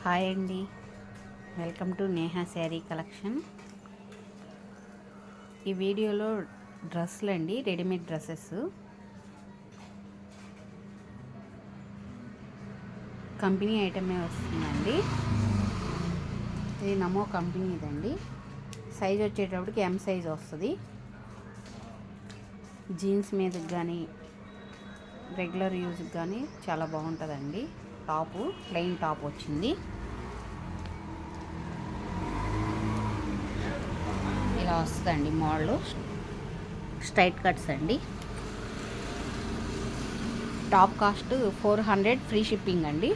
Hi అండి, welcome to Neha sari collection. ఈ వీడియోలో డ్రెస్సులు అండి, రెడీమేడ్ డ్రెస్సెస్. కంపెనీ ఐటమే వస్తుందండి. ఇది నమో కంపెనీదండి. సైజ్ వచ్చేటప్పటికి ఎం సైజ్ వస్తుంది. జీన్స్ మీదకి కానీ రెగ్యులర్ యూజ్కి కానీ చాలా బాగుంటుందండి. టాపు ప్లెయిన్ టాప్ వచ్చింది. ఇలా వస్తుందండి మోడల్. స్ట్రైట్ కట్స్ అండి. టాప్ కాస్ట్ 400 ఫ్రీ షిప్పింగ్ అండి.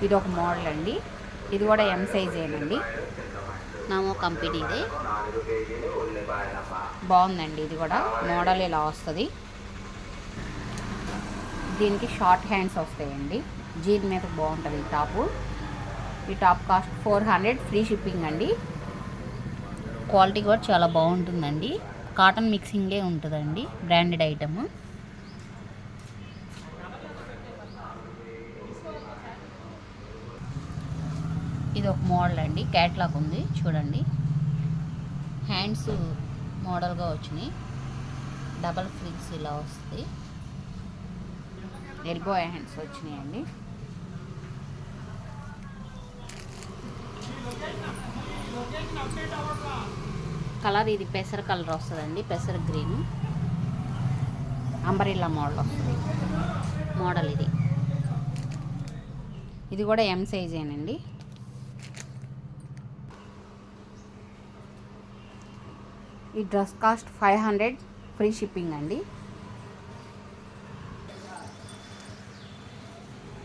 ఇది ఒక మోడల్ అండి. ఇది కూడా ఎం సైజేనండి. నామో కంపెనీదే. బాగుందండి. ఇది కూడా మోడల్ ఇలా వస్తుంది. దీనికి షార్ట్ హ్యాండ్స్ వస్తాయండి. జీన్ మీద బాగుంటుంది ఈ టాపు. ఈ టాప్ కాస్ట్ 400 ఫ్రీ షిప్పింగ్ అండి. క్వాలిటీ కూడా చాలా బాగుంటుందండి. కాటన్ మిక్సింగే ఉంటుందండి. Branded item. ఇది ఒక మోడల్ అండి. క్యాట్లాగ్ ఉంది చూడండి. హ్యాండ్స్ మోడల్గా వచ్చినాయి. డబల్ ఫ్రిల్స్ ఇలా వస్తాయి. ఎల్బో హ్యాండ్స్ వచ్చినాయండి. కలర్ ఇది పెసర కలర్ వస్తుందండి. పెసర గ్రీన్ అంబరిల్లా మోడల్ వస్తుంది. మోడల్ ఇది కూడా ఎం సైజేనండి. ఈ డ్రెస్ కాస్ట్ 500 ఫ్రీ షిప్పింగ్ అండి.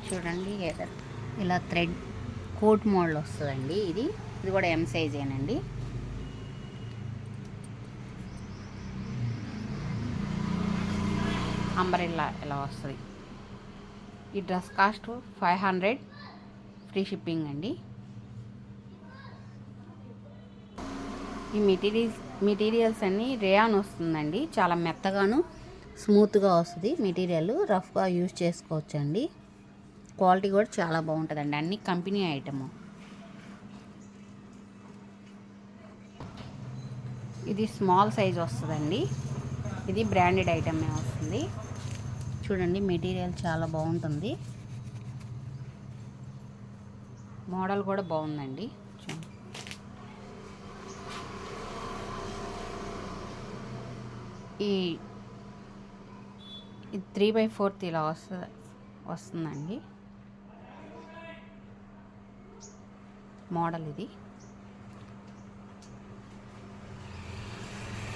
చూడండి ఇలా థ్రెడ్ కోట్ మోడల్ వస్తుందండి. ఇది కూడా ఎం సైజేనండి. అంబ్రెల్లా ఇలా వస్తుంది. ఈ డ్రెస్ కాస్ట్ 500 ఫ్రీ షిప్పింగ్ అండి. ఈ మెటీరియల్స్ అన్నీ రేయాన్ వస్తుందండి. చాలా మెత్తగాను స్మూత్గా వస్తుంది. మెటీరియల్ రఫ్గా యూజ్ చేసుకోవచ్చండి. క్వాలిటీ కూడా చాలా బాగుంటుందండి. అన్ని కంపెనీ ఐటము. ఇది స్మాల్ సైజ్ వస్తుందండి. ఇది బ్రాండెడ్ ఐటమే వస్తుంది. చూడండి మెటీరియల్ చాలా బాగుంటుంది. మోడల్ కూడా బాగుందండి. ఈ 3/4 ఇలా వస్తుందండి మోడల్.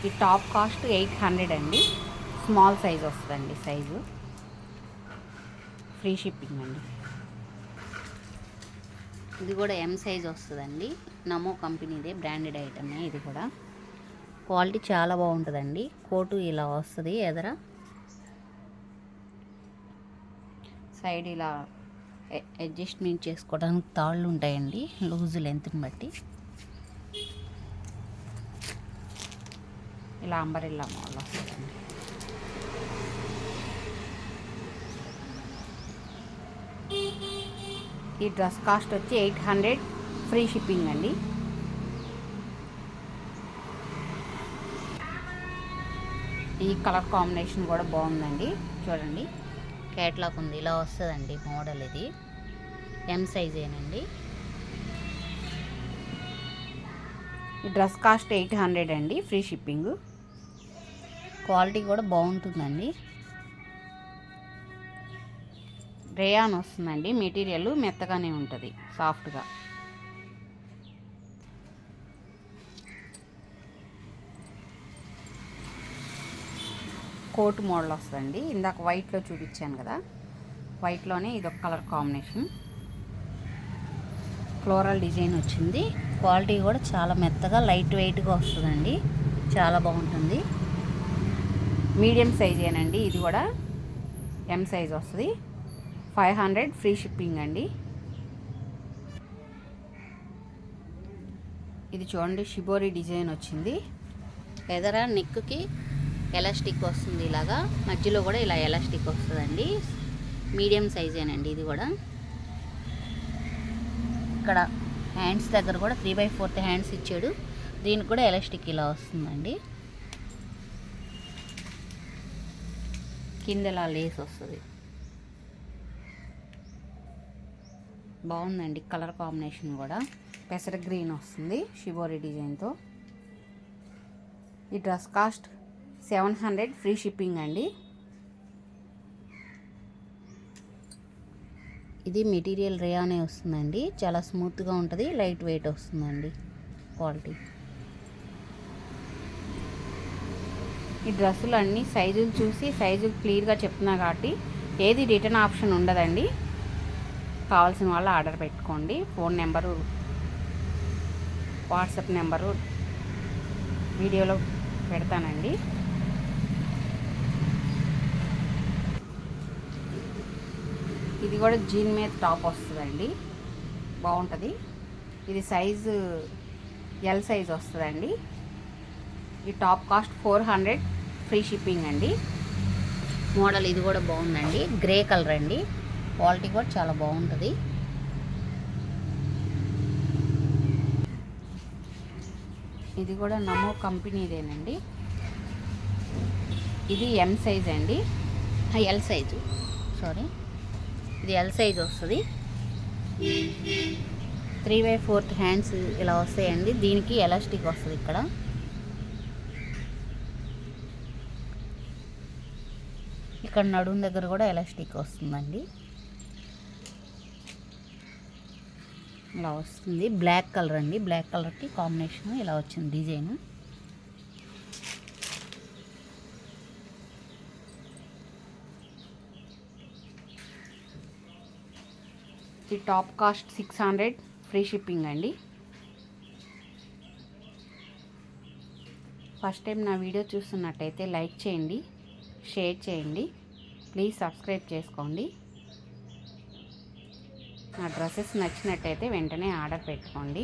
ఈ టాప్ కాస్ట్ 800 అండి. స్మాల్ సైజ్ వస్తుందండి. సైజు ఫ్రీ షిప్పింగ్ అండి. ఇది కూడా ఎం సైజ్ వస్తుందండి. నమో కంపెనీదే బ్రాండెడ్ ఐటమే. ఇది కూడా క్వాలిటీ చాలా బాగుంటుందండి. కోటు ఇలా వస్తుంది. ఎదర సైడ్ ఇలా అడ్జస్ట్మెంట్ చేసుకోవడానికి తాళ్ళు ఉంటాయండి. లూజ్ లెంత్ని బట్టి. ఇలా అంబరిల్లా మోడల్ వస్తుందండి. ఈ డ్రెస్ కాస్ట్ వచ్చి 800 ఫ్రీ షిప్పింగ్ అండి. ఈ కలర్ కాంబినేషన్ కూడా బాగుందండి. చూడండి క్యాట్లాగ్ ఉంది. ఇలా వస్తుందండి మోడల్. ఇది ఎం సైజేనండి. ఈ డ్రెస్ కాస్ట్ 800 అండి. Free shipping. క్వాలిటీ కూడా బాగుంటుందండి. రేయాన్ వస్తుందండి. మెటీరియల్ మెత్తగానే ఉంటుంది, సాఫ్ట్గా. కోట్ మోడల్ వస్తుందండి. ఇందాక వైట్లో చూపించాను కదా, వైట్లోనే ఇదొక కలర్ కాంబినేషన్. ఫ్లోరల్ డిజైన్ వచ్చింది. క్వాలిటీ కూడా చాలా మెత్తగా లైట్ వెయిట్గా వస్తుందండి. చాలా బాగుంటుంది. మీడియం సైజేనండి. ఇది కూడా ఎం సైజ్ వస్తుంది. 500 ఫ్రీ షిప్పింగ్ అండి. ఇది చూడండి షిబోరి డిజైన్ వచ్చింది. ఎదర నెక్కి ఎలాస్టిక్ వస్తుంది. ఇలాగా మధ్యలో కూడా ఇలా ఎలాస్టిక్ వస్తుందండి. మీడియం సైజేనండి ఇది కూడా. ఇక్కడ హ్యాండ్స్ దగ్గర కూడా 3/4 హ్యాండ్స్ ఇచ్చాడు. దీనికి కూడా ఎలాస్టిక్ ఇలా వస్తుందండి. కింద ఇలా లేస్ వస్తుంది. బాగుందండి కలర్ కాంబినేషన్ కూడా. పెసర గ్రీన్ వస్తుంది షిబోరి డిజైన్తో. ఈ డ్రెస్ కాస్ట్ 700 ఫ్రీ షిప్పింగ్ అండి. ఇది మెటీరియల్ రేయానే వస్తుందండి. చాలా స్మూత్గా ఉంటుంది, లైట్ వెయిట్ వస్తుందండి క్వాలిటీ. ఈ డ్రెస్సులు అన్నీ సైజులు చూసి సైజులు క్లియర్గా చెప్తున్నా కాబట్టి ఏది రిటర్న్ ఆప్షన్ ఉండదండి. కావాల్సిన వాళ్ళు ఆర్డర్ పెట్టుకోండి. ఫోన్ నెంబరు, వాట్సాప్ నెంబరు వీడియోలో పెడతానండి. ఇది కూడా జీన్ మీద టాప్ వస్తుందండి, బాగుంటుంది. ఇది సైజు ఎల్ సైజ్ వస్తుందండి. ఈ టాప్ కాస్ట్ 400 ఫ్రీ షిప్పింగ్ అండి. మోడల్ ఇది కూడా బాగుందండి, గ్రే కలర్ అండి. క్వాలిటీ కూడా చాలా బాగుంటుంది. ఇది కూడా నమో కంపెనీదేనండి. ఇది ఎం సైజ్ అండి, ఎల్ సైజు, సారీ ఇది ఎల్ సైజ్ వస్తుంది. 3/4 హ్యాండ్స్ ఇలా వస్తాయండి. దీనికి ఎలాస్టిక్ వస్తుంది. ఇక్కడ నడుము దగ్గర కూడా ఎలాస్టిక్ వస్తుందండి. ఇలా వస్తుంది. బ్లాక్ కలర్ అండి, బ్లాక్ కలర్కి కాంబినేషన్ ఇలా వచ్చింది డిజైన్. ఈ టాప్ కాస్ట్ 600 ఫ్రీ షిప్పింగ్ అండి. ఫస్ట్ టైం నా వీడియో చూస్తున్నట్టయితే లైక్ చేయండి, షేర్ చేయండి, ప్లీజ్ సబ్స్క్రైబ్ చేసుకోండి. నా డ్రెస్సెస్ నచ్చినట్టయితే వెంటనే ఆర్డర్ పెట్టుకోండి.